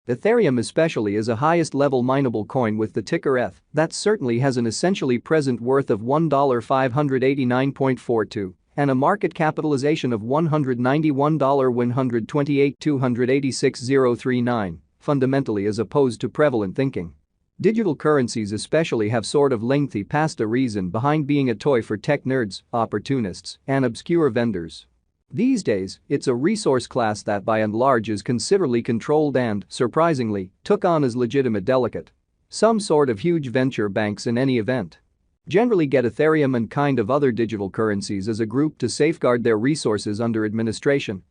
Ethereum especially is a highest-level mineable coin with the ticker ETH that certainly has an essentially present worth of $1,589.42 and a market capitalization of $191,128,286,039, fundamentally as opposed to prevalent thinking. Digital currencies especially have sort of lengthy past a reason behind being a toy for tech nerds, opportunists, and obscure vendors. These days, it's a resource class that by and large is considerably controlled and, surprisingly, took on as legitimate delegate. Some sort of huge venture banks in any event generally get Ethereum and kind of other digital currencies as a group to safeguard their resources under administration,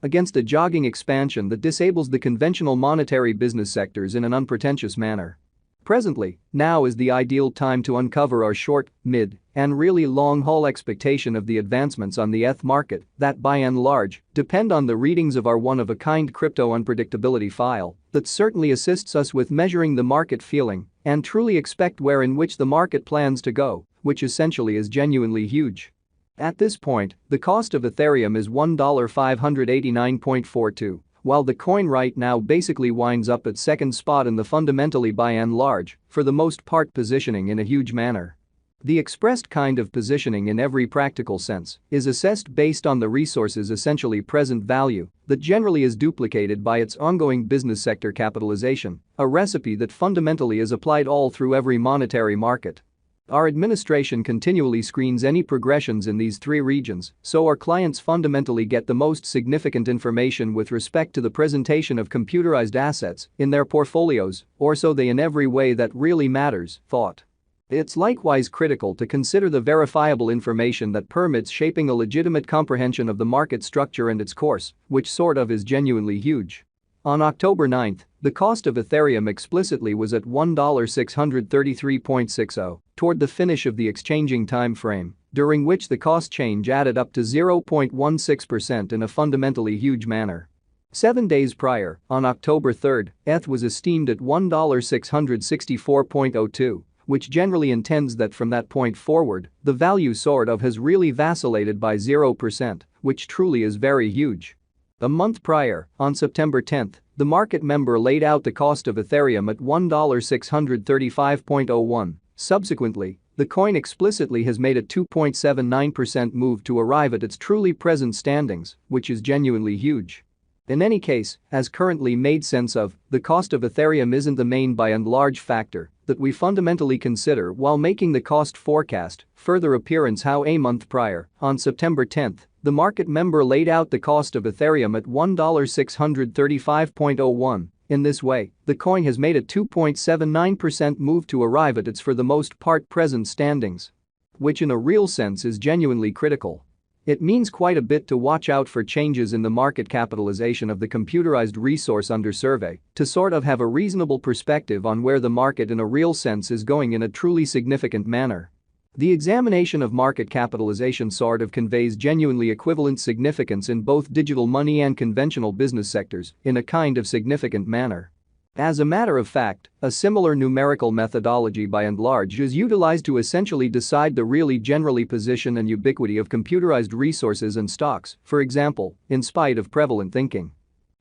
against a jogging expansion that disables the conventional monetary business sectors in an unpretentious manner. Presently, now is the ideal time to uncover our short, mid, and really long-haul expectation of the advancements on the ETH market that by and large depend on the readings of our one-of-a-kind crypto unpredictability file that certainly assists us with measuring the market feeling and truly expect where in which the market plans to go, which essentially is genuinely huge. At this point, the cost of Ethereum is $1,589.42. While the coin right now basically winds up at second spot in the fundamentally by and large, for the most part positioning in a huge manner. The expressed kind of positioning in every practical sense is assessed based on the resource's essentially present value that generally is duplicated by its ongoing business sector capitalization, a recipe that fundamentally is applied all through every monetary market. Our administration continually screens any progressions in these three regions so our clients fundamentally get the most significant information with respect to the presentation of computerized assets in their portfolios, or so they in every way that really matters, thought. It's likewise critical to consider the verifiable information that permits shaping a legitimate comprehension of the market structure and its course, which sort of is genuinely huge. On October 9, the cost of Ethereum explicitly was at $1,633.60 toward the finish of the exchanging time frame, during which the cost change added up to 0.16% in a fundamentally huge manner. 7 days prior, on October 3, ETH was esteemed at $1,664.02, which generally intends that from that point forward, the value sort of has really vacillated by 0%, which truly is very huge. A month prior, on September 10, the market member laid out the cost of Ethereum at $1,635.01. Subsequently, the coin explicitly has made a 2.79% move to arrive at its truly present standings, which is genuinely huge. In any case, as currently made sense of, the cost of Ethereum isn't the main by and large factor that we fundamentally consider while making the cost forecast. Further appearance how a month prior, on September 10, the market member laid out the cost of Ethereum at $1,635.01. In this way, the coin has made a 2.79% move to arrive at its for the most part present standings, which in a real sense is genuinely critical. It means quite a bit to watch out for changes in the market capitalization of the computerized resource under survey to sort of have a reasonable perspective on where the market in a real sense is going in a truly significant manner. The examination of market capitalization sort of conveys genuinely equivalent significance in both digital money and conventional business sectors in a kind of significant manner. As a matter of fact, a similar numerical methodology by and large is utilized to essentially decide the really generally position and ubiquity of computerized resources and stocks, for example, in spite of prevalent thinking.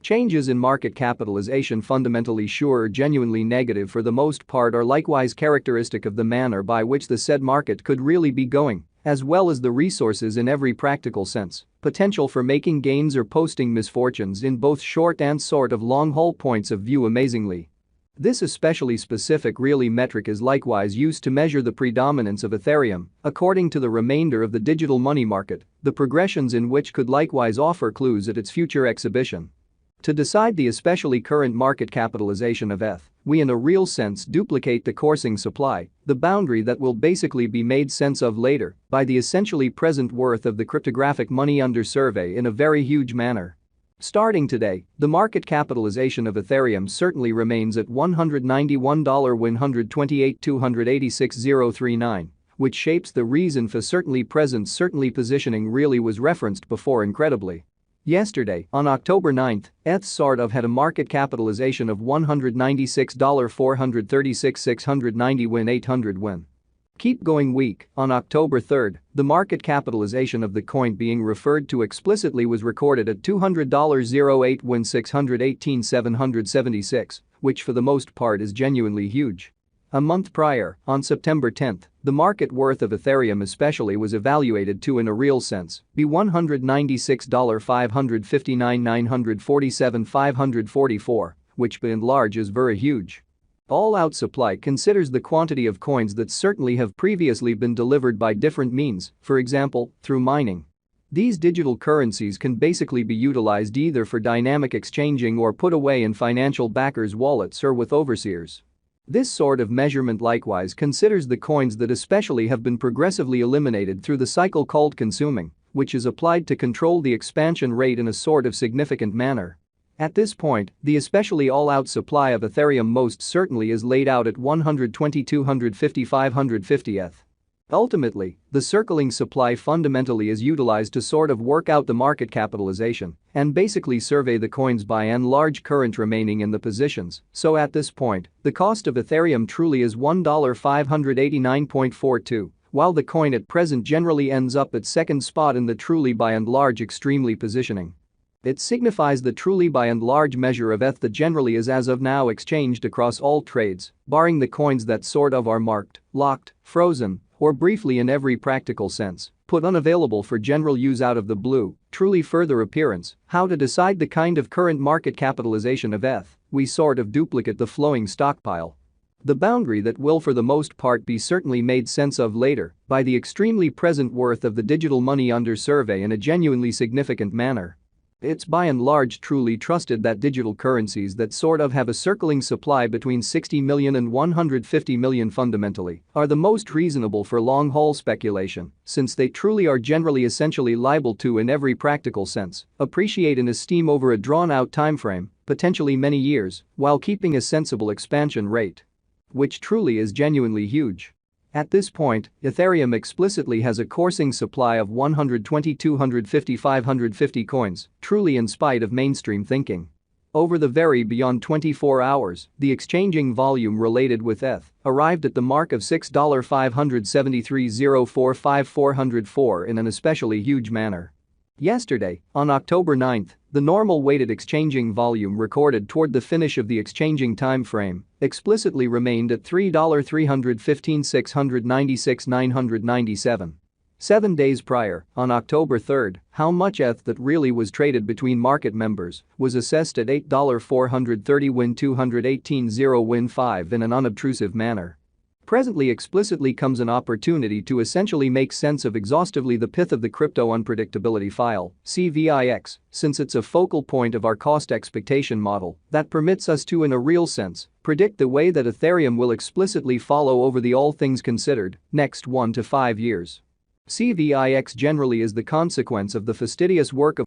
Changes in market capitalization fundamentally sure or genuinely negative for the most part are likewise characteristic of the manner by which the said market could really be going, as well as the resources in every practical sense, potential for making gains or posting misfortunes in both short and sort of long-haul points of view amazingly. This especially specific really metric is likewise used to measure the predominance of Ethereum, according to the remainder of the digital money market, the progressions in which could likewise offer clues at its future exhibition. To decide the especially current market capitalization of ETH, we in a real sense duplicate the coursing supply, the boundary that will basically be made sense of later by the essentially present worth of the cryptographic money under survey in a very huge manner. Starting today, the market capitalization of Ethereum certainly remains at $191,128,286,039, which shapes the reason for certainly positioning really was referenced before incredibly. Yesterday, on October 9, ETH sort of had a market capitalization of $196,436,690 win 800 win. Keep going week. On October 3, the market capitalization of the coin being referred to explicitly was recorded at $200.08 when $618,776, which for the most part is genuinely huge. A month prior, on September 10, the market worth of Ethereum especially was evaluated to, in a real sense, be $196,559,947,544, which by and large is very huge. All-out supply considers the quantity of coins that certainly have previously been delivered by different means, for example, through mining. These digital currencies can basically be utilized either for dynamic exchanging or put away in financial backers' wallets or with overseers. This sort of measurement likewise considers the coins that especially have been progressively eliminated through the cycle called consuming, which is applied to control the expansion rate in a sort of significant manner. At this point, the especially all-out supply of Ethereum most certainly is laid out at 120,250,550 ETH. Ultimately, the circling supply fundamentally is utilized to sort of work out the market capitalization and basically survey the coins by and large current remaining in the positions, so at this point, the cost of Ethereum truly is $1,589.42, while the coin at present generally ends up at second spot in the truly by and large extremely positioning. It signifies the truly by and large measure of ETH that generally is as of now exchanged across all trades, barring the coins that sort of are marked, locked, frozen, or briefly in every practical sense, put unavailable for general use out of the blue. Truly further appearance, how to decide the kind of current market capitalization of ETH, we sort of duplicate the flowing stockpile. The boundary that will for the most part be certainly made sense of later by the extremely present worth of the digital money under survey in a genuinely significant manner. It's by and large truly trusted that digital currencies that sort of have a circling supply between 60 million and 150 million fundamentally are the most reasonable for long-haul speculation, since they truly are generally essentially liable to, in every practical sense, appreciate in esteem over a drawn-out timeframe, potentially many years, while keeping a sensible expansion rate. Which truly is genuinely huge. At this point, Ethereum explicitly has a coursing supply of 120,250,550 coins, truly in spite of mainstream thinking. Over the very beyond 24 hours, the exchanging volume related with ETH arrived at the mark of $6,573,045,404 in an especially huge manner. Yesterday, on October 9, the normal weighted exchanging volume recorded toward the finish of the exchanging time frame explicitly remained at $3,315,696,997. 7 days prior, on October 3, how much ETH that really was traded between market members was assessed at $8,430 win 218.0 win 5 in an unobtrusive manner. Presently explicitly comes an opportunity to essentially make sense of exhaustively the pith of the crypto unpredictability file, CVIX, since it's a focal point of our cost expectation model that permits us to, in a real sense, predict the way that Ethereum will explicitly follow over the all things considered next 1 to 5 years. CVIX generally is the consequence of the fastidious work of